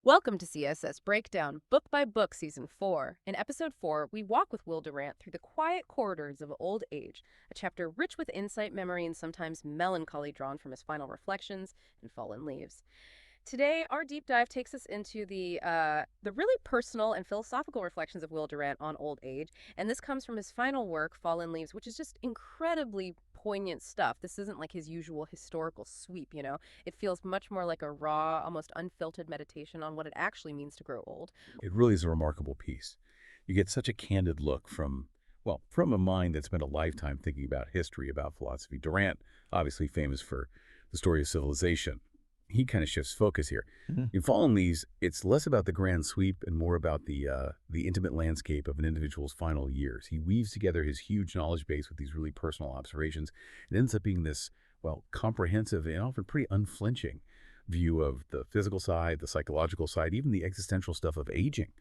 Welcome to CSS Breakdown, Book by Book, Season 4. In Episode 4, we walk with Will Durant through the quiet corridors of old age, a chapter rich with insight, memory, and sometimes melancholy drawn from his final reflections and fallen leaves. Today, our deep dive takes us into the really personal and philosophical reflections of Will Durant on old age, and this comes from his final work, Fallen Leaves, which is just incredibly poignant stuff. This isn't like his usual historical sweep. It feels much more like a raw, almost unfiltered meditation on what it actually means to grow old. It really is a remarkable piece. You get such a candid look from a mind that spent a lifetime thinking about history, about philosophy. Durant, obviously famous for the story of civilization. He kind of shifts focus here. In Fallen Leaves, it's less about the grand sweep and more about the intimate landscape of an individual's final years. He weaves together his huge knowledge base with these really personal observations. It ends up being this, comprehensive and often pretty unflinching view of the physical side, the psychological side, even the existential stuff of aging.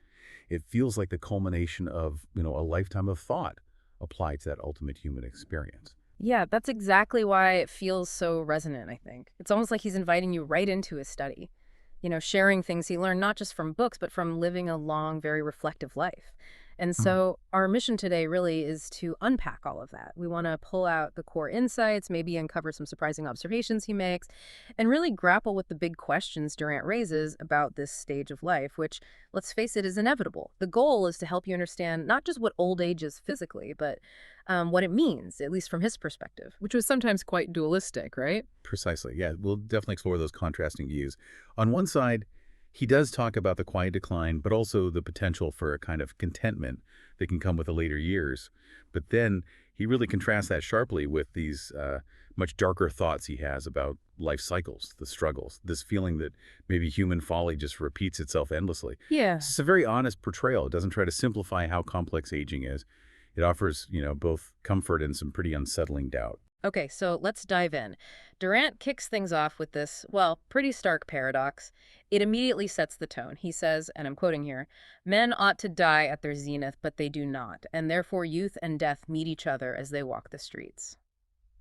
It feels like the culmination of, a lifetime of thought applied to that ultimate human experience. Yeah, that's exactly why it feels so resonant, I think. It's almost like he's inviting you right into his study, sharing things he learned not just from books, but from living a long, very reflective life. And so our mission today really is to unpack all of that. We want to pull out the core insights, maybe uncover some surprising observations he makes, and really grapple with the big questions Durant raises about this stage of life, which, let's face it, is inevitable. The goal is to help you understand not just what old age is physically, but what it means, at least from his perspective. Which was sometimes quite dualistic, right? Precisely. Yeah, we'll definitely explore those contrasting views. On one side, he does talk about the quiet decline, but also the potential for a kind of contentment that can come with the later years. But then he really contrasts that sharply with these much darker thoughts he has about life cycles, the struggles, this feeling that maybe human folly just repeats itself endlessly. Yeah. It's a very honest portrayal. It doesn't try to simplify how complex aging is. It offers, both comfort and some pretty unsettling doubt. Okay, so let's dive in. Durant kicks things off with this, pretty stark paradox. It immediately sets the tone. He says, and I'm quoting here, "Men ought to die at their zenith, but they do not, and therefore youth and death meet each other as they walk the streets."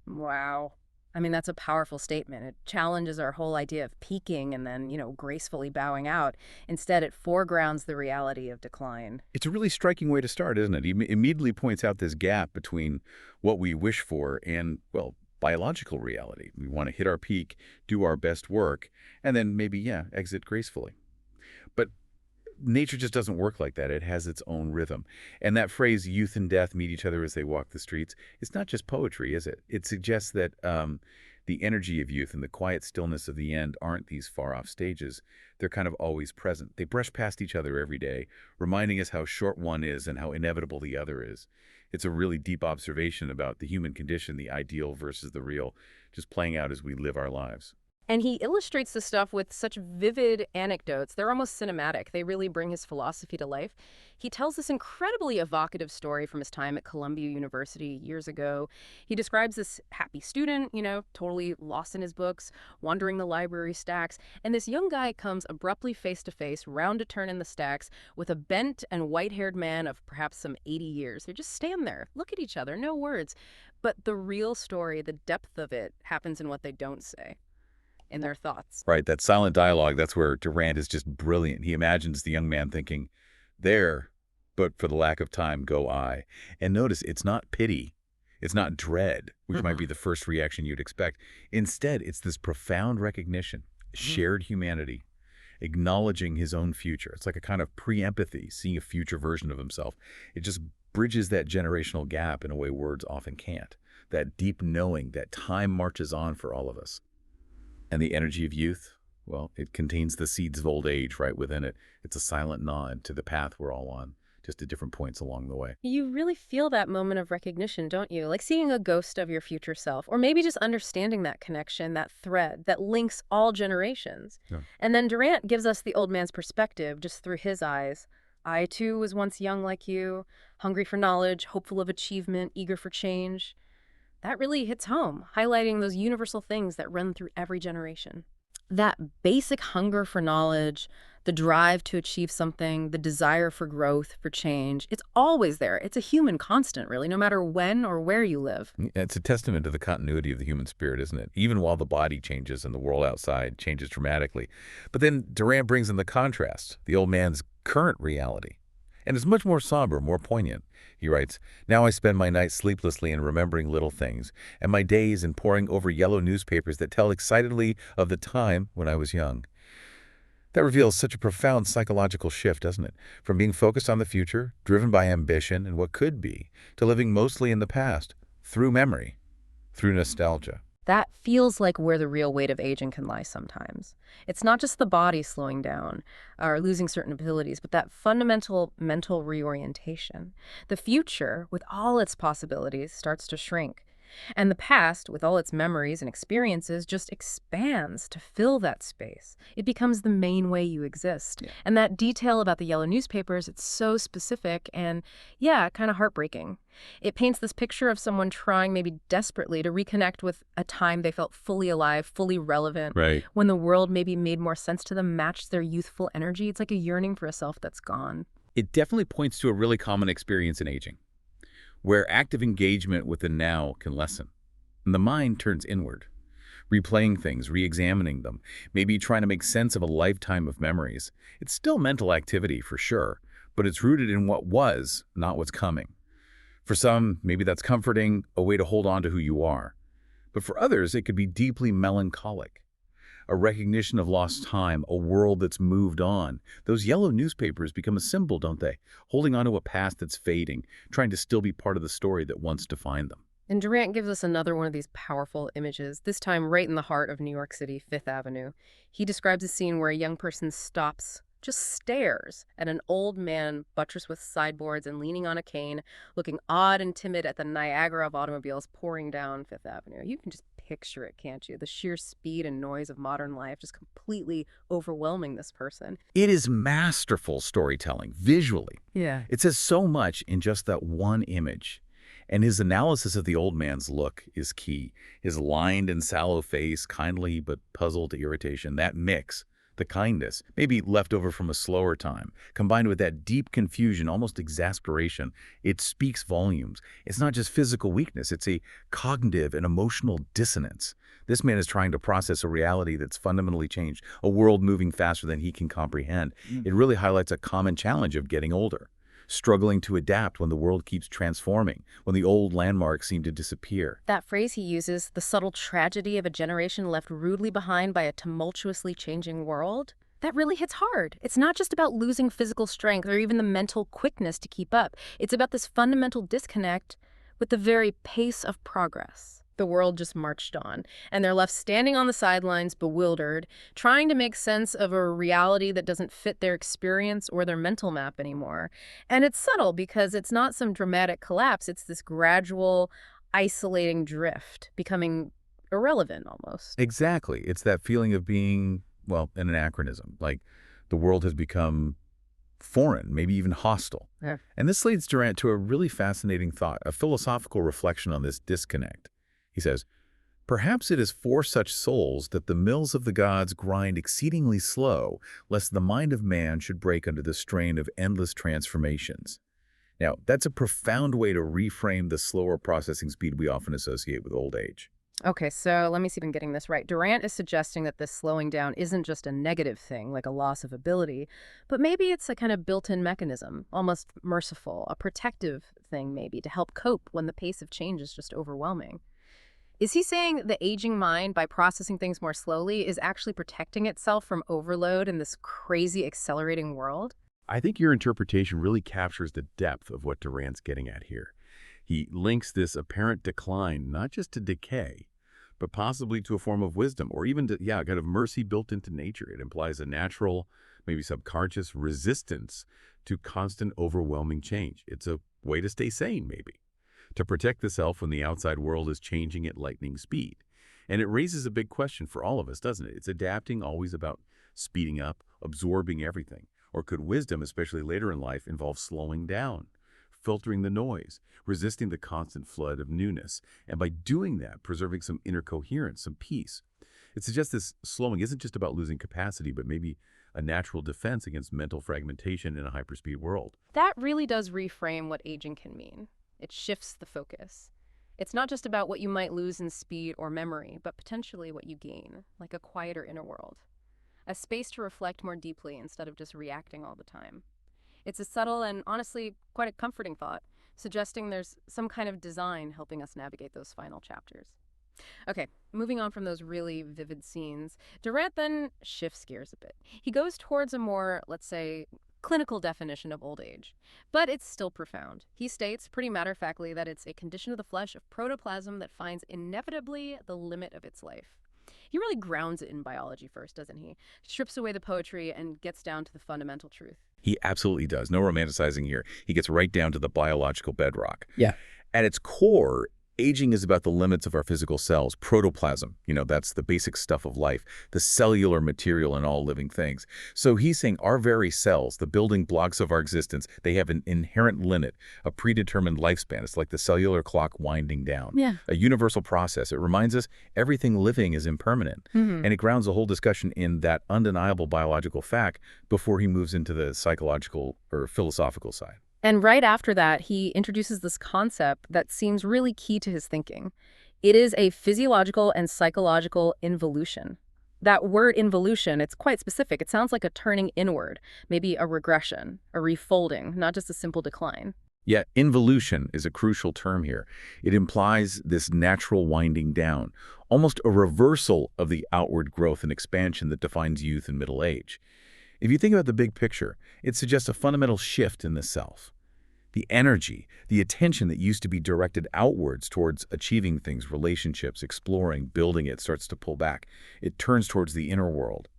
Wow. I mean, that's a powerful statement. It challenges our whole idea of peaking and then, gracefully bowing out. Instead, it foregrounds the reality of decline. It's a really striking way to start, isn't it? He immediately points out this gap between what we wish for and, biological reality. We want to hit our peak, do our best work, and then maybe, exit gracefully. But nature just doesn't work like that. It has its own rhythm. And that phrase, youth and death meet each other as they walk the streets, it's not just poetry, is it? It suggests that the energy of youth and the quiet stillness of the end aren't these far-off stages. They're kind of always present. They brush past each other every day, reminding us how short one is and how inevitable the other is. It's a really deep observation about the human condition, the ideal versus the real, just playing out as we live our lives. And he illustrates the stuff with such vivid anecdotes. They're almost cinematic. They really bring his philosophy to life. He tells this incredibly evocative story from his time at Columbia University years ago. He describes this happy student, totally lost in his books, wandering the library stacks, and this young guy comes abruptly face to face, round a turn in the stacks, with a bent and white-haired man of perhaps some 80 years. They just stand there, look at each other, no words. But the real story, the depth of it, happens in what they don't say, in their thoughts. Right, that silent dialogue, that's where Durant is just brilliant. He imagines the young man thinking, there, but for the lack of time go I. And notice, it's not pity. It's not dread, which might be the first reaction you'd expect. Instead, it's this profound recognition, shared humanity, acknowledging his own future. It's like a kind of pre-empathy, seeing a future version of himself. It just bridges that generational gap in a way words often can't. That deep knowing that time marches on for all of us. And the energy of youth, it contains the seeds of old age right within it. It's a silent nod to the path we're all on, just at different points along the way. You really feel that moment of recognition, don't you? Like seeing a ghost of your future self, or maybe just understanding that connection, that thread that links all generations. Yeah. And then Durant gives us the old man's perspective just through his eyes. I, too, was once young like you, hungry for knowledge, hopeful of achievement, eager for change. That really hits home, highlighting those universal things that run through every generation. That basic hunger for knowledge, The drive to achieve something, the desire for growth, for change, it's always there. It's a human constant, really, no matter when or where you live. It's a testament to the continuity of the human spirit, isn't it? Even while the body changes and the world outside changes dramatically. But then Durant brings in the contrast, the old man's current reality. And it's much more somber, more poignant. He writes, "Now I spend my nights sleeplessly in remembering little things, and my days in poring over yellow newspapers that tell excitedly of the time when I was young." That reveals such a profound psychological shift, doesn't it? From being focused on the future, driven by ambition and what could be, to living mostly in the past, through memory, through nostalgia. That feels like where the real weight of aging can lie sometimes. It's not just the body slowing down or losing certain abilities, but that fundamental mental reorientation. The future, with all its possibilities, starts to shrink. And the past, with all its memories and experiences, just expands to fill that space. It becomes the main way you exist. Yeah. And that detail about the yellow newspapers, it's so specific and, yeah, kind of heartbreaking. It paints this picture of someone trying maybe desperately to reconnect with a time they felt fully alive, fully relevant, Right. when the world maybe made more sense to them, matched their youthful energy. It's like a yearning for a self that's gone. It definitely points to a really common experience in aging, where active engagement with the now can lessen. And the mind turns inward, replaying things, re-examining them, maybe trying to make sense of a lifetime of memories. It's still mental activity for sure, but it's rooted in what was, not what's coming. For some, maybe that's comforting, a way to hold on to who you are. But for others, it could be deeply melancholic. A recognition of lost time, a world that's moved on. Those yellow newspapers become a symbol, don't they? Holding on to a past that's fading, trying to still be part of the story that once defined them. And Durant gives us another one of these powerful images, this time right in the heart of New York City, Fifth Avenue. He describes a scene where a young person stops, just stares at an old man buttressed with sideboards and leaning on a cane, looking odd and timid at the Niagara of automobiles pouring down Fifth Avenue. You can just picture it, can't you? The sheer speed and noise of modern life just completely overwhelming this person. It is masterful storytelling, visually. Yeah. It says so much in just that one image. And his analysis of the old man's look is key. His lined and sallow face, kindly but puzzled to irritation, that mix, the kindness, maybe left over from a slower time, combined with that deep confusion, almost exasperation, it speaks volumes. It's not just physical weakness, it's a cognitive and emotional dissonance. This man is trying to process a reality that's fundamentally changed, a world moving faster than he can comprehend. It really highlights a common challenge of getting older, struggling to adapt when the world keeps transforming, when the old landmarks seem to disappear. That phrase he uses, the subtle tragedy of a generation left rudely behind by a tumultuously changing world, that really hits hard. It's not just about losing physical strength or even the mental quickness to keep up. It's about this fundamental disconnect with the very pace of progress. The world just marched on, and they're left standing on the sidelines, bewildered, trying to make sense of a reality that doesn't fit their experience or their mental map anymore. And it's subtle because it's not some dramatic collapse. It's this gradual, isolating drift, becoming irrelevant almost. Exactly. It's that feeling of being, well, an anachronism, like the world has become foreign, maybe even hostile. Yeah. And this leads Durant to a really fascinating thought, a philosophical reflection on this disconnect. He says, "Perhaps it is for such souls that the mills of the gods grind exceedingly slow, lest the mind of man should break under the strain of endless transformations." Now, that's a profound way to reframe the slower processing speed we often associate with old age. Okay, so let me see if I'm getting this right. Durant is suggesting that this slowing down isn't just a negative thing, like a loss of ability, but maybe it's a kind of built-in mechanism, almost merciful, a protective thing maybe, to help cope when the pace of change is just overwhelming. Is he saying the aging mind, by processing things more slowly, is actually protecting itself from overload in this crazy accelerating world? I think your interpretation really captures the depth of what Durant's getting at here. He links this apparent decline not just to decay, but possibly to a form of wisdom, or even to, kind of mercy built into nature. It implies a natural, maybe subconscious resistance to constant overwhelming change. It's a way to stay sane, maybe, to protect the self when the outside world is changing at lightning speed. And it raises a big question for all of us, doesn't it? It's adapting always about speeding up, absorbing everything? Or could wisdom, especially later in life, involve slowing down, filtering the noise, resisting the constant flood of newness, and by doing that, preserving some inner coherence, some peace? It suggests this slowing isn't just about losing capacity, but maybe a natural defense against mental fragmentation in a hyperspeed world. That really does reframe what aging can mean. It shifts the focus. It's not just about what you might lose in speed or memory, but potentially what you gain, like a quieter inner world. A space to reflect more deeply instead of just reacting all the time. It's a subtle and honestly quite a comforting thought, suggesting there's some kind of design helping us navigate those final chapters. Okay, moving on from those really vivid scenes, Durant then shifts gears a bit. He goes towards a more, let's say, clinical definition of old age. But it's still profound. He states, pretty matter-of-factly, that it's a condition of the flesh of protoplasm that finds inevitably the limit of its life. He really grounds it in biology first, doesn't he? Strips away the poetry and gets down to the fundamental truth. He absolutely does. No romanticizing here. He gets right down to the biological bedrock. Yeah. At its core, aging is about the limits of our physical cells, protoplasm. That's the basic stuff of life, the cellular material in all living things. So he's saying our very cells, the building blocks of our existence, they have an inherent limit, a predetermined lifespan. It's like the cellular clock winding down. Yeah. A universal process. It reminds us everything living is impermanent. And it grounds the whole discussion in that undeniable biological fact before he moves into the psychological or philosophical side. And right after that, he introduces this concept that seems really key to his thinking. It is a physiological and psychological involution. That word involution, it's quite specific. It sounds like a turning inward, maybe a regression, a refolding, not just a simple decline. Yeah, involution is a crucial term here. It implies this natural winding down, almost a reversal of the outward growth and expansion that defines youth and middle age. If you think about the big picture, it suggests a fundamental shift in the self. The energy, the attention that used to be directed outwards towards achieving things, relationships, exploring, building it, starts to pull back. It turns towards the inner world,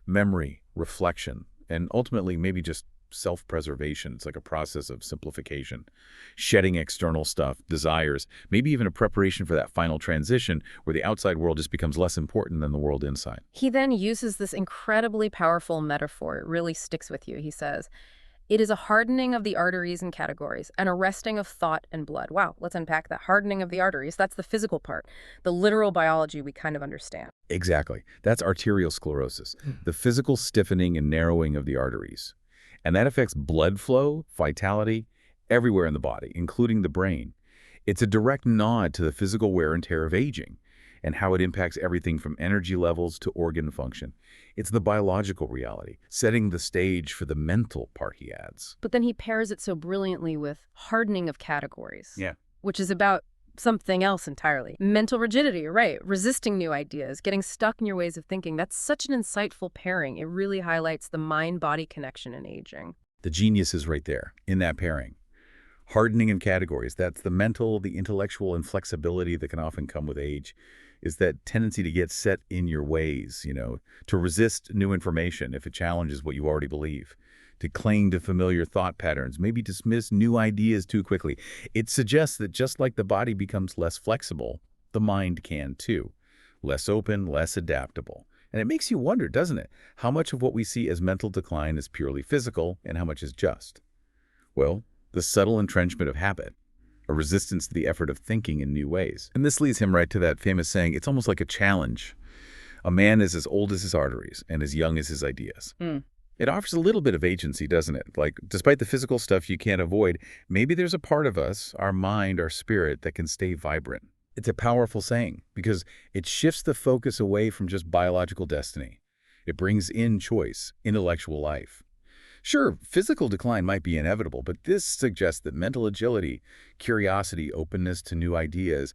memory, reflection, and ultimately maybe just self-preservation. It's like a process of simplification, shedding external stuff, desires, maybe even a preparation for that final transition where the outside world just becomes less important than the world inside. He then uses this incredibly powerful metaphor. It really sticks with you. He says, it is a hardening of the arteries and categories, an arresting of thought and blood. Wow, let's unpack that. Hardening of the arteries, that's the physical part, the literal biology we kind of understand. Exactly. That's arterial sclerosis, the physical stiffening and narrowing of the arteries. And that affects blood flow, vitality, everywhere in the body, including the brain. It's a direct nod to the physical wear and tear of aging and how it impacts everything from energy levels to organ function. It's the biological reality, setting the stage for the mental part, he adds. But then he pairs it so brilliantly with hardening of categories. Yeah. Which is about something else entirely. Mental rigidity, right? Resisting new ideas, getting stuck in your ways of thinking. That's such an insightful pairing. It really highlights the mind-body connection in aging. The genius is right there, in that pairing. Hardening in categories, that's the mental, the intellectual inflexibility that can often come with age, is that tendency to get set in your ways, to resist new information if it challenges what you already believe, to cling to familiar thought patterns, maybe dismiss new ideas too quickly. It suggests that just like the body becomes less flexible, the mind can too. Less open, less adaptable. And it makes you wonder, doesn't it, how much of what we see as mental decline is purely physical and how much is just? Well, the subtle entrenchment of habit, a resistance to the effort of thinking in new ways. And this leads him right to that famous saying, it's almost like a challenge. A man is as old as his arteries and as young as his ideas. It offers a little bit of agency, doesn't it? Like, despite the physical stuff you can't avoid, maybe there's a part of us, our mind, our spirit, that can stay vibrant. It's a powerful saying because it shifts the focus away from just biological destiny. It brings in choice, intellectual life. Sure, physical decline might be inevitable, but this suggests that mental agility, curiosity, openness to new ideas,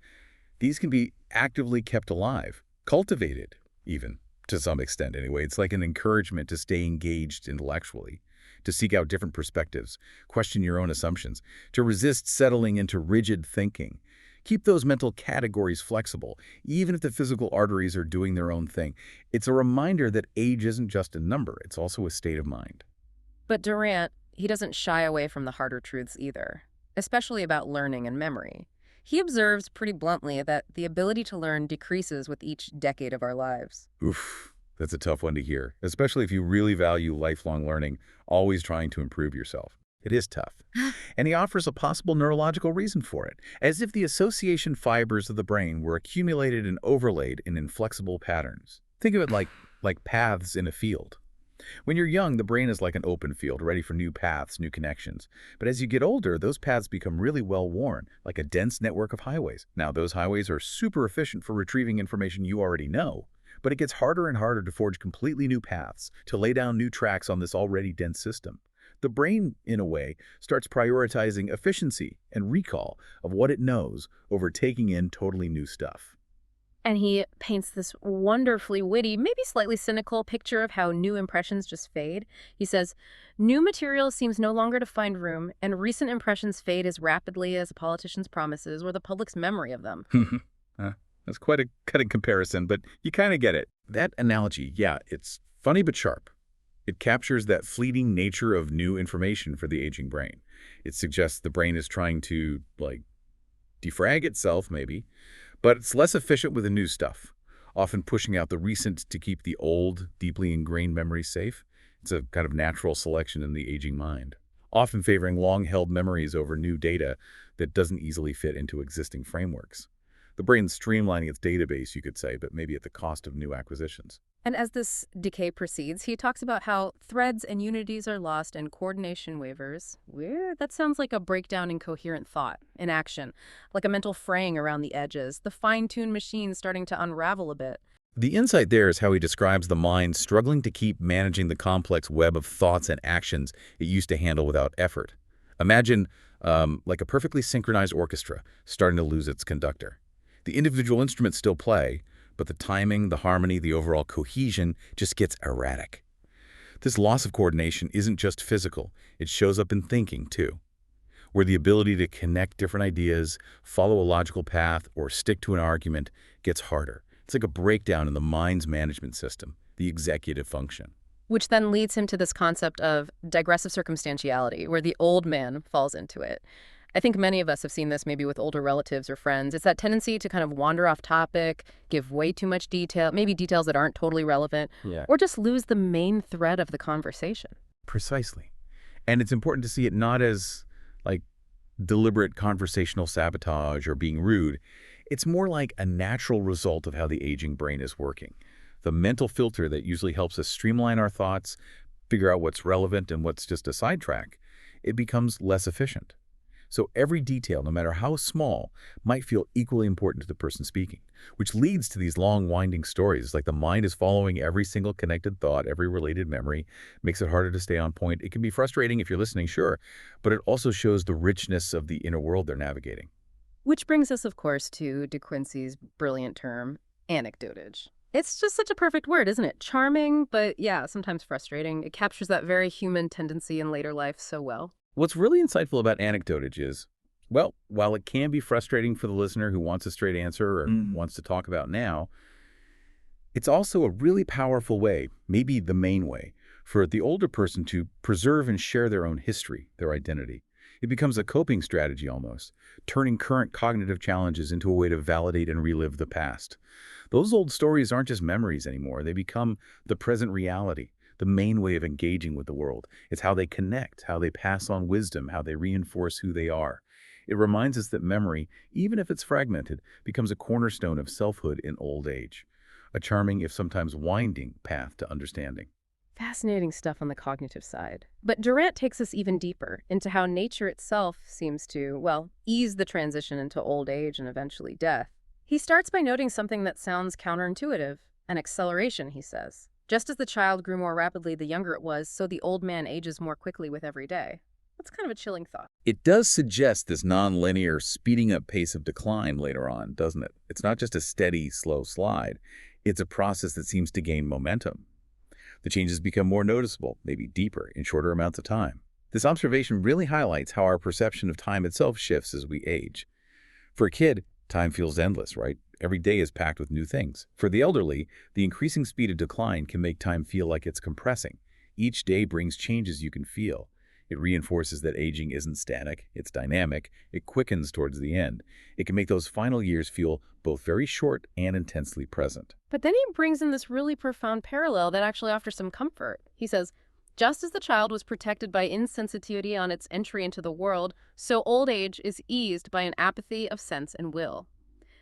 these can be actively kept alive, cultivated even. To some extent anyway. It's like an encouragement to stay engaged intellectually, to seek out different perspectives, question your own assumptions, to resist settling into rigid thinking. Keep those mental categories flexible, even if the physical arteries are doing their own thing. It's a reminder that age isn't just a number, it's also a state of mind. But Durant, he doesn't shy away from the harder truths either, especially about learning and memory. He observes pretty bluntly that the ability to learn decreases with each decade of our lives. Oof, that's a tough one to hear, especially if you really value lifelong learning, always trying to improve yourself. It is tough. And he offers a possible neurological reason for it, as if the association fibers of the brain were accumulated and overlaid in inflexible patterns. Think of it like paths in a field. When you're young, the brain is like an open field, ready for new paths, new connections. But as you get older, those paths become really well-worn, like a dense network of highways. Now, those highways are super efficient for retrieving information you already know, but it gets harder and harder to forge completely new paths, to lay down new tracks on this already dense system. The brain, in a way, starts prioritizing efficiency and recall of what it knows over taking in totally new stuff. And he paints this wonderfully witty, maybe slightly cynical picture of how new impressions just fade. He says, new material seems no longer to find room, and recent impressions fade as rapidly as a politician's promises or the public's memory of them. That's quite a cutting comparison, but you kind of get it. That analogy, yeah, it's funny but sharp. It captures that fleeting nature of new information for the aging brain. It suggests the brain is trying to, defrag itself, maybe, but it's less efficient with the new stuff, often pushing out the recent to keep the old, deeply ingrained memories safe. It's a kind of natural selection in the aging mind, often favoring long-held memories over new data that doesn't easily fit into existing frameworks. The brain's streamlining its database, you could say, but maybe at the cost of new acquisitions. And as this decay proceeds, he talks about how threads and unities are lost and coordination wavers. Weird. That sounds like a breakdown in coherent thought, in action, like a mental fraying around the edges, the fine-tuned machine starting to unravel a bit. The insight there is how he describes the mind struggling to keep managing the complex web of thoughts and actions it used to handle without effort. Imagine like a perfectly synchronized orchestra starting to lose its conductor. The individual instruments still play, but the timing, the harmony, the overall cohesion just gets erratic. This loss of coordination isn't just physical, it shows up in thinking too, where the ability to connect different ideas, follow a logical path, or stick to an argument gets harder. It's like a breakdown in the mind's management system, the executive function. Which then leads him to this concept of digressive circumstantiality, where the old man falls into it. I think many of us have seen this maybe with older relatives or friends. It's that tendency to kind of wander off topic, give way too much detail, maybe details that aren't totally relevant, or just lose the main thread of the conversation. Precisely. And it's important to see it not as deliberate conversational sabotage or being rude. It's more like a natural result of how the aging brain is working. The mental filter that usually helps us streamline our thoughts, figure out what's relevant and what's just a sidetrack, it becomes less efficient. So every detail, no matter how small, might feel equally important to the person speaking, which leads to these long, winding stories. Like the mind is following every single connected thought, every related memory, makes it harder to stay on point. It can be frustrating if you're listening, sure, but it also shows the richness of the inner world they're navigating. Which brings us, of course, to De Quincey's brilliant term, anecdotage. It's just such a perfect word, isn't it? Charming, but yeah, sometimes frustrating. It captures that very human tendency in later life so well. What's really insightful about anecdotage is, well, while it can be frustrating for the listener who wants a straight answer or wants to talk about now, it's also a really powerful way, maybe the main way, for the older person to preserve and share their own history, their identity. It becomes a coping strategy almost, turning current cognitive challenges into a way to validate and relive the past. Those old stories aren't just memories anymore. They become the present reality, the main way of engaging with the world. It's how they connect, how they pass on wisdom, how they reinforce who they are. It reminds us that memory, even if it's fragmented, becomes a cornerstone of selfhood in old age, a charming, if sometimes winding, path to understanding. Fascinating stuff on the cognitive side. But Durant takes us even deeper into how nature itself seems to, well, ease the transition into old age and eventually death. He starts by noting something that sounds counterintuitive, an acceleration, he says. Just as the child grew more rapidly the younger it was, so the old man ages more quickly with every day. That's kind of a chilling thought. It does suggest this nonlinear, speeding up pace of decline later on, doesn't it? It's not just a steady, slow slide. It's a process that seems to gain momentum. The changes become more noticeable, maybe deeper, in shorter amounts of time. This observation really highlights how our perception of time itself shifts as we age. For a kid, time feels endless, right? Every day is packed with new things. For the elderly, the increasing speed of decline can make time feel like it's compressing. Each day brings changes you can feel. It reinforces that aging isn't static, it's dynamic, it quickens towards the end. It can make those final years feel both very short and intensely present. But then he brings in this really profound parallel that actually offers some comfort. He says, just as the child was protected by insensitivity on its entry into the world, so old age is eased by an apathy of sense and will.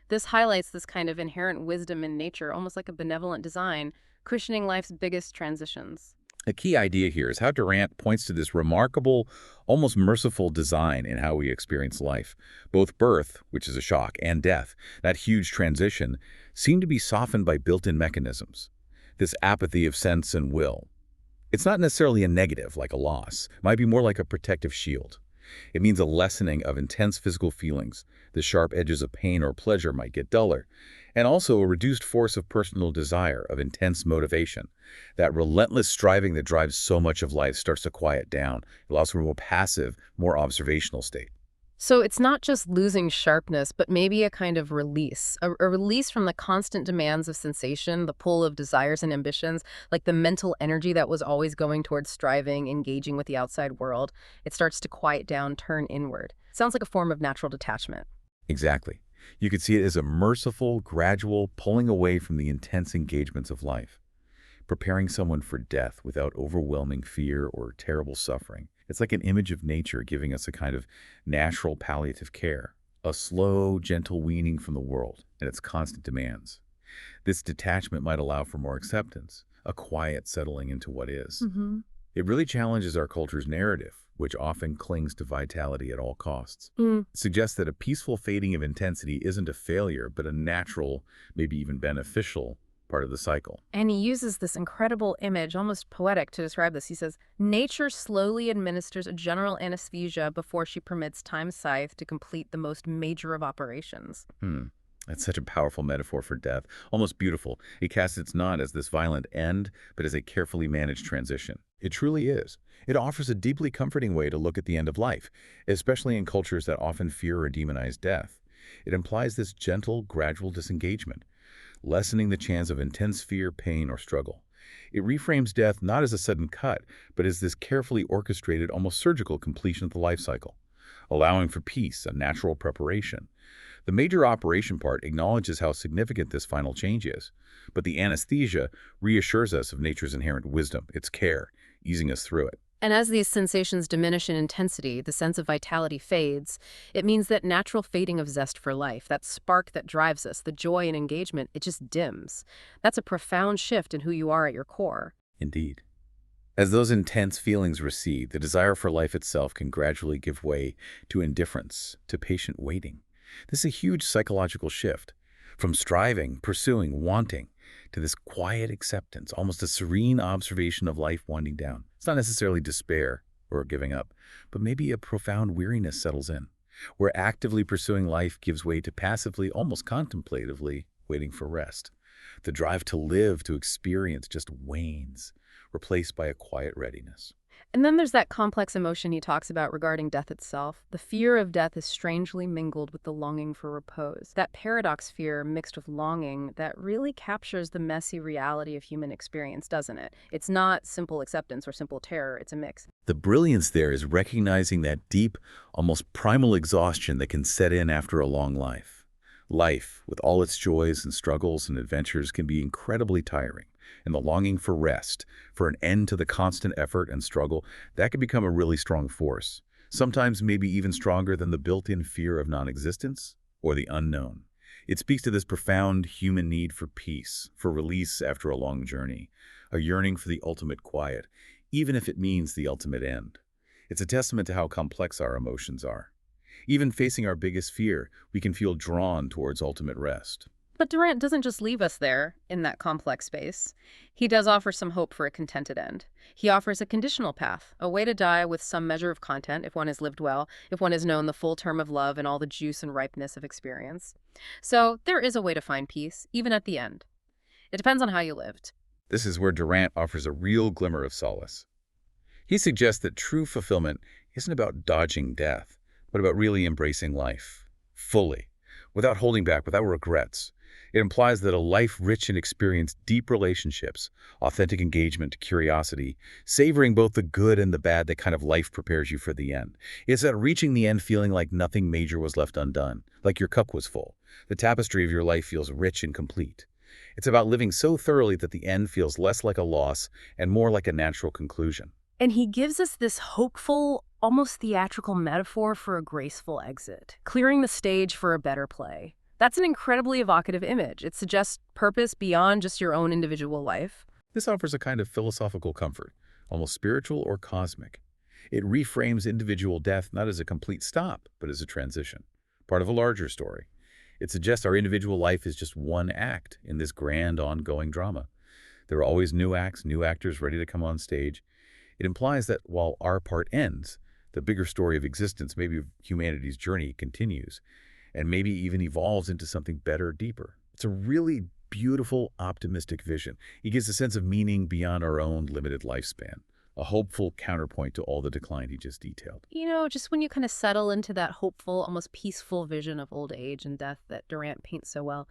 This highlights this kind of inherent wisdom in nature, almost like a benevolent design, cushioning life's biggest transitions. A key idea here is how Durant points to this remarkable, almost merciful design in how we experience life. Both birth, which is a shock, and death, that huge transition, seem to be softened by built-in mechanisms. This apathy of sense and will. It's not necessarily a negative, like a loss. It might be more like a protective shield. It means a lessening of intense physical feelings. The sharp edges of pain or pleasure might get duller. And also a reduced force of personal desire, of intense motivation. That relentless striving that drives so much of life starts to quiet down. It allows for a more passive, more observational state. So it's not just losing sharpness, but maybe a kind of release, a release from the constant demands of sensation, the pull of desires and ambitions, like the mental energy that was always going towards striving, engaging with the outside world. It starts to quiet down, turn inward. Sounds like a form of natural detachment. Exactly. You could see it as a merciful, gradual pulling away from the intense engagements of life, preparing someone for death without overwhelming fear or terrible suffering. It's like an image of nature giving us a kind of natural palliative care, a slow, gentle weaning from the world and its constant demands. This detachment might allow for more acceptance, a quiet settling into what is. It really challenges our culture's narrative, which often clings to vitality at all costs. It suggests that a peaceful fading of intensity isn't a failure, but a natural, maybe even beneficial part of the cycle. And he uses this incredible image, almost poetic, to describe this. He says, nature slowly administers a general anesthesia before she permits time's scythe to complete the most major of operations. That's such a powerful metaphor for death, almost beautiful. It casts its not as this violent end, but as a carefully managed transition. It truly is. It offers a deeply comforting way to look at the end of life, especially in cultures that often fear or demonize death. It implies this gentle, gradual disengagement, lessening the chance of intense fear, pain, or struggle. It reframes death not as a sudden cut, but as this carefully orchestrated, almost surgical completion of the life cycle, allowing for peace, a natural preparation. The major operation part acknowledges how significant this final change is, but the anesthesia reassures us of nature's inherent wisdom, its care, easing us through it. And as these sensations diminish in intensity, the sense of vitality fades. It means that natural fading of zest for life, that spark that drives us, the joy and engagement, it just dims. That's a profound shift in who you are at your core. Indeed. As those intense feelings recede, the desire for life itself can gradually give way to indifference, to patient waiting. This is a huge psychological shift, from striving, pursuing, wanting, to this quiet acceptance, almost a serene observation of life winding down. It's not necessarily despair or giving up, but maybe a profound weariness settles in, where actively pursuing life gives way to passively, almost contemplatively, waiting for rest. The drive to live, to experience, just wanes, replaced by a quiet readiness. And then there's that complex emotion he talks about regarding death itself. The fear of death is strangely mingled with the longing for repose. That paradox fear mixed with longing that really captures the messy reality of human experience, doesn't it? It's not simple acceptance or simple terror, it's a mix. The brilliance there is recognizing that deep, almost primal exhaustion that can set in after a long life. Life, with all its joys and struggles and adventures, can be incredibly tiring. And the longing for rest, for an end to the constant effort and struggle, that can become a really strong force. Sometimes maybe even stronger than the built-in fear of non-existence or the unknown. It speaks to this profound human need for peace, for release after a long journey, a yearning for the ultimate quiet, even if it means the ultimate end. It's a testament to how complex our emotions are. Even facing our biggest fear, we can feel drawn towards ultimate rest. But Durant doesn't just leave us there, in that complex space. He does offer some hope for a contented end. He offers a conditional path, a way to die with some measure of content if one has lived well, if one has known the full term of love and all the juice and ripeness of experience. So there is a way to find peace, even at the end. It depends on how you lived. This is where Durant offers a real glimmer of solace. He suggests that true fulfillment isn't about dodging death, but about really embracing life, fully, without holding back, without regrets. It implies that a life rich in experience, deep relationships, authentic engagement, curiosity, savoring both the good and the bad, that kind of life prepares you for the end. It's that reaching the end feeling like nothing major was left undone, like your cup was full. The tapestry of your life feels rich and complete. It's about living so thoroughly that the end feels less like a loss and more like a natural conclusion. And he gives us this hopeful, almost theatrical metaphor for a graceful exit, clearing the stage for a better play. That's an incredibly evocative image. It suggests purpose beyond just your own individual life. This offers a kind of philosophical comfort, almost spiritual or cosmic. It reframes individual death not as a complete stop, but as a transition, part of a larger story. It suggests our individual life is just one act in this grand ongoing drama. There are always new acts, new actors ready to come on stage. It implies that while our part ends, the bigger story of existence, maybe of humanity's journey, continues, and maybe even evolves into something better, deeper. It's a really beautiful, optimistic vision. It gives a sense of meaning beyond our own limited lifespan, a hopeful counterpoint to all the decline he just detailed. You know, just when you kind of settle into that hopeful, almost peaceful vision of old age and death that Durant paints so well,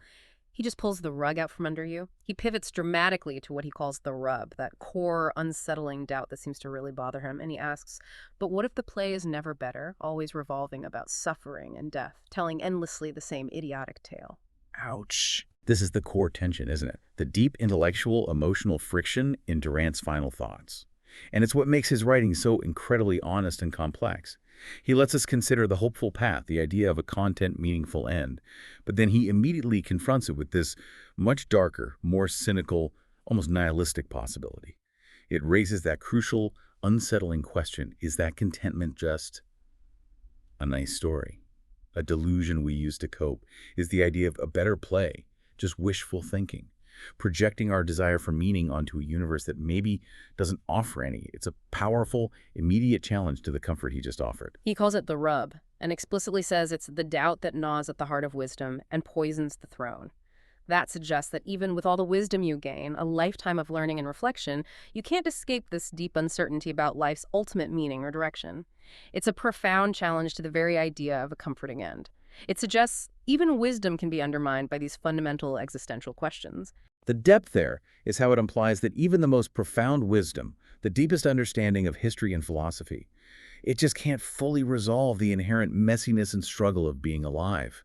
he just pulls the rug out from under you. He pivots dramatically to what he calls the rub, that core, unsettling doubt that seems to really bother him. And he asks, but what if the play is never better, always revolving about suffering and death, telling endlessly the same idiotic tale? Ouch. This is the core tension, isn't it? The deep intellectual, emotional friction in Durant's final thoughts. And it's what makes his writing so incredibly honest and complex. He lets us consider the hopeful path, the idea of a content meaningful end, but then he immediately confronts it with this much darker, more cynical, almost nihilistic possibility. It raises that crucial, unsettling question, is that contentment just a nice story? A delusion we use to cope? Is the idea of a better play just wishful thinking? Projecting our desire for meaning onto a universe that maybe doesn't offer any. It's a powerful, immediate challenge to the comfort he just offered. He calls it the rub, and explicitly says it's the doubt that gnaws at the heart of wisdom and poisons the throne. That suggests that even with all the wisdom you gain, a lifetime of learning and reflection, you can't escape this deep uncertainty about life's ultimate meaning or direction. It's a profound challenge to the very idea of a comforting end. It suggests even wisdom can be undermined by these fundamental existential questions. The depth there is how it implies that even the most profound wisdom, the deepest understanding of history and philosophy, it just can't fully resolve the inherent messiness and struggle of being alive.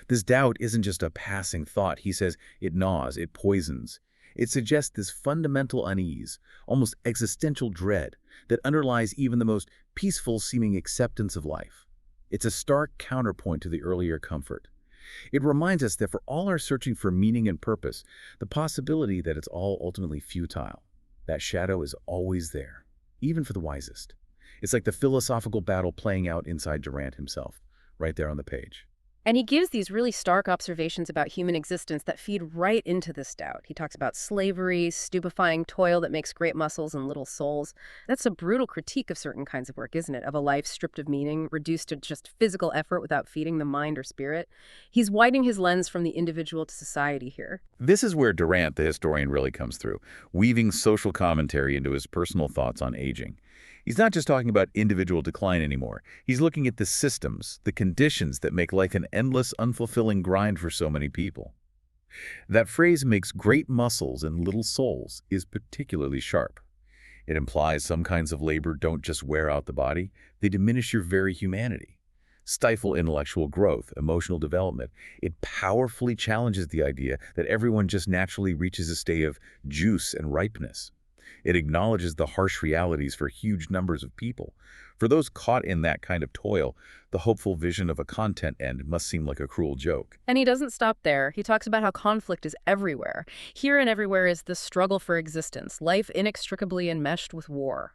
This doubt isn't just a passing thought. He says it gnaws, it poisons. It suggests this fundamental unease, almost existential dread, that underlies even the most peaceful-seeming acceptance of life. It's a stark counterpoint to the earlier comfort. It reminds us that for all our searching for meaning and purpose, the possibility that it's all ultimately futile, that shadow is always there, even for the wisest. It's like the philosophical battle playing out inside Durant himself, right there on the page. And he gives these really stark observations about human existence that feed right into this doubt. He talks about slavery, stupefying toil that makes great muscles and little souls. That's a brutal critique of certain kinds of work, isn't it? Of a life stripped of meaning, reduced to just physical effort without feeding the mind or spirit. He's widening his lens from the individual to society here. This is where Durant, the historian, really comes through, weaving social commentary into his personal thoughts on aging. He's not just talking about individual decline anymore. He's looking at the systems, the conditions that make life an endless, unfulfilling grind for so many people. That phrase makes great muscles and little souls is particularly sharp. It implies some kinds of labor don't just wear out the body, they diminish your very humanity, stifle intellectual growth, emotional development. It powerfully challenges the idea that everyone just naturally reaches a state of juice and ripeness. It acknowledges the harsh realities for huge numbers of people. For those caught in that kind of toil, the hopeful vision of a content end must seem like a cruel joke. And he doesn't stop there. He talks about how conflict is everywhere. Here and everywhere is the struggle for existence, life inextricably enmeshed with war.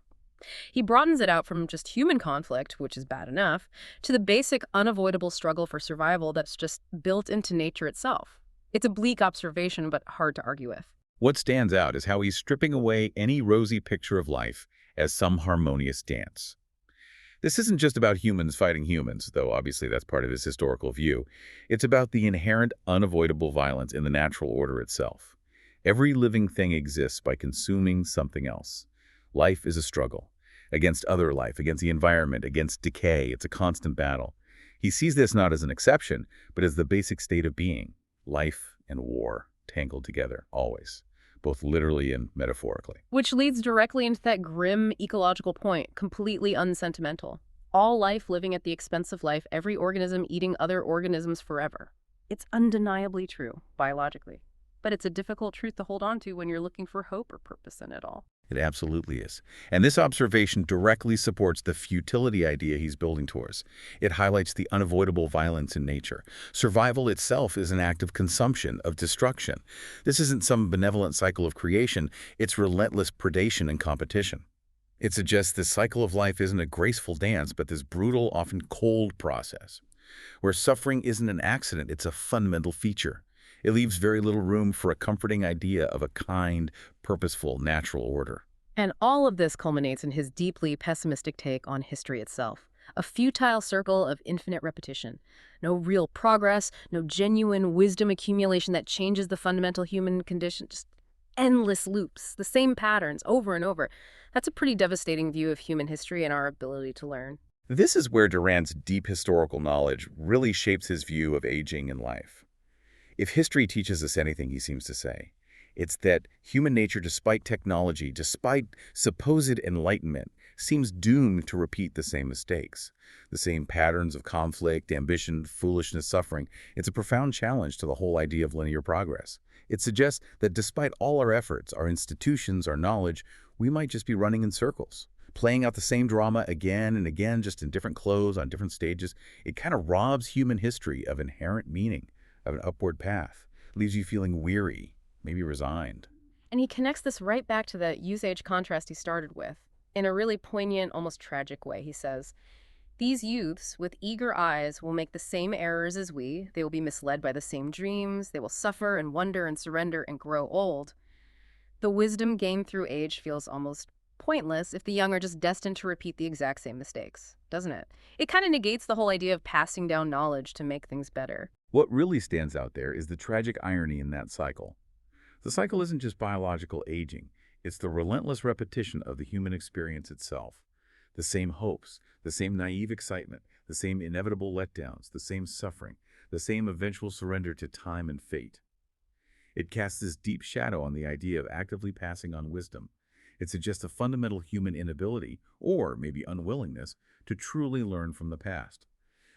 He broadens it out from just human conflict, which is bad enough, to the basic, unavoidable struggle for survival that's just built into nature itself. It's a bleak observation, but hard to argue with. What stands out is how he's stripping away any rosy picture of life as some harmonious dance. This isn't just about humans fighting humans, though obviously that's part of his historical view. It's about the inherent, unavoidable violence in the natural order itself. Every living thing exists by consuming something else. Life is a struggle. Against other life, against the environment, against decay. It's a constant battle. He sees this not as an exception, but as the basic state of being. Life and war tangled together, always, both literally and metaphorically. Which leads directly into that grim ecological point, completely unsentimental. All life living at the expense of life, every organism eating other organisms forever. It's undeniably true, biologically. But it's a difficult truth to hold on to when you're looking for hope or purpose in it all. It absolutely is. And this observation directly supports the futility idea he's building towards. It highlights the unavoidable violence in nature. Survival itself is an act of consumption, of destruction. This isn't some benevolent cycle of creation. It's relentless predation and competition. It suggests this cycle of life isn't a graceful dance, but this brutal, often cold process, where suffering isn't an accident, it's a fundamental feature. It leaves very little room for a comforting idea of a kind, purposeful, natural order. And all of this culminates in his deeply pessimistic take on history itself. A futile circle of infinite repetition. No real progress, no genuine wisdom accumulation that changes the fundamental human condition. Just endless loops, the same patterns over and over. That's a pretty devastating view of human history and our ability to learn. This is where Durant's deep historical knowledge really shapes his view of aging in life. If history teaches us anything, he seems to say, it's that human nature, despite technology, despite supposed enlightenment, seems doomed to repeat the same mistakes, the same patterns of conflict, ambition, foolishness, suffering. It's a profound challenge to the whole idea of linear progress. It suggests that despite all our efforts, our institutions, our knowledge, we might just be running in circles, playing out the same drama again and again, just in different clothes, on different stages. It kind of robs human history of inherent meaning, of an upward path, leaves you feeling weary, maybe resigned. And he connects this right back to the use-age contrast he started with. In a really poignant, almost tragic way, he says, "These youths with eager eyes will make the same errors as we. They will be misled by the same dreams. They will suffer and wonder and surrender and grow old. The wisdom gained through age feels almost pointless if the young are just destined to repeat the exact same mistakes, doesn't it? It kind of negates the whole idea of passing down knowledge to make things better." What really stands out there is the tragic irony in that cycle. The cycle isn't just biological aging. It's the relentless repetition of the human experience itself. The same hopes, the same naive excitement, the same inevitable letdowns, the same suffering, the same eventual surrender to time and fate. It casts this deep shadow on the idea of actively passing on wisdom. It suggests a fundamental human inability, or maybe unwillingness, to truly learn from the past,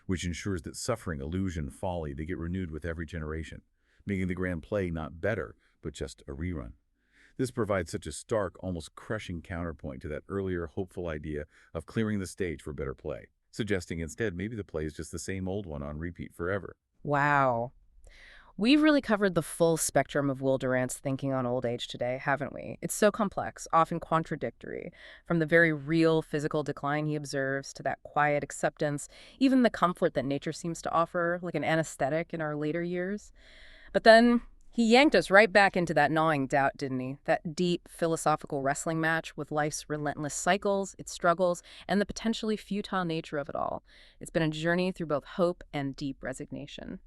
which ensures that suffering, illusion, folly, they get renewed with every generation, making the grand play not better, but just a rerun. This provides such a stark, almost crushing counterpoint to that earlier hopeful idea of clearing the stage for better play, suggesting instead maybe the play is just the same old one on repeat forever. Wow. We've really covered the full spectrum of Will Durant's thinking on old age today, haven't we? It's so complex, often contradictory, from the very real physical decline he observes to that quiet acceptance, even the comfort that nature seems to offer, like an anesthetic in our later years. But then he yanked us right back into that gnawing doubt, didn't he? That deep philosophical wrestling match with life's relentless cycles, its struggles, and the potentially futile nature of it all. It's been a journey through both hope and deep resignation.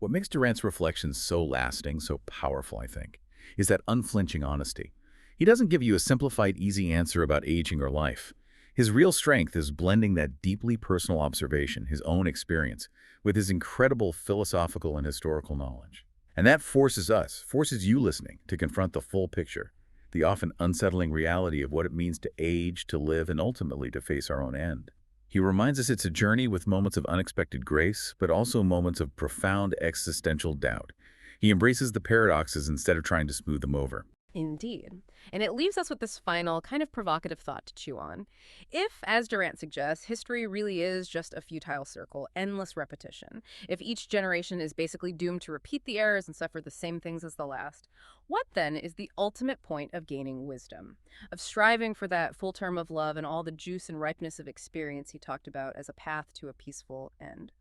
What makes Durant's reflections so lasting, so powerful, I think, is that unflinching honesty. He doesn't give you a simplified, easy answer about aging or life. His real strength is blending that deeply personal observation, his own experience, with his incredible philosophical and historical knowledge. And that forces you listening, to confront the full picture, the often unsettling reality of what it means to age, to live, and ultimately to face our own end. He reminds us it's a journey with moments of unexpected grace, but also moments of profound existential doubt. He embraces the paradoxes instead of trying to smooth them over. Indeed. And it leaves us with this final, kind of provocative thought to chew on. If, as Durant suggests, history really is just a futile circle, endless repetition, if each generation is basically doomed to repeat the errors and suffer the same things as the last, what then is the ultimate point of gaining wisdom, of striving for that full term of love and all the juice and ripeness of experience he talked about as a path to a peaceful end?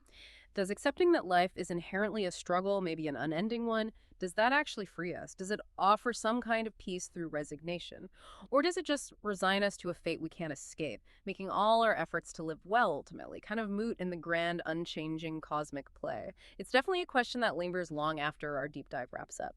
Does accepting that life is inherently a struggle, maybe an unending one, does that actually free us? Does it offer some kind of peace through resignation? Or does it just resign us to a fate we can't escape, making all our efforts to live well ultimately, kind of moot in the grand, unchanging cosmic play? It's definitely a question that lingers long after our deep dive wraps up.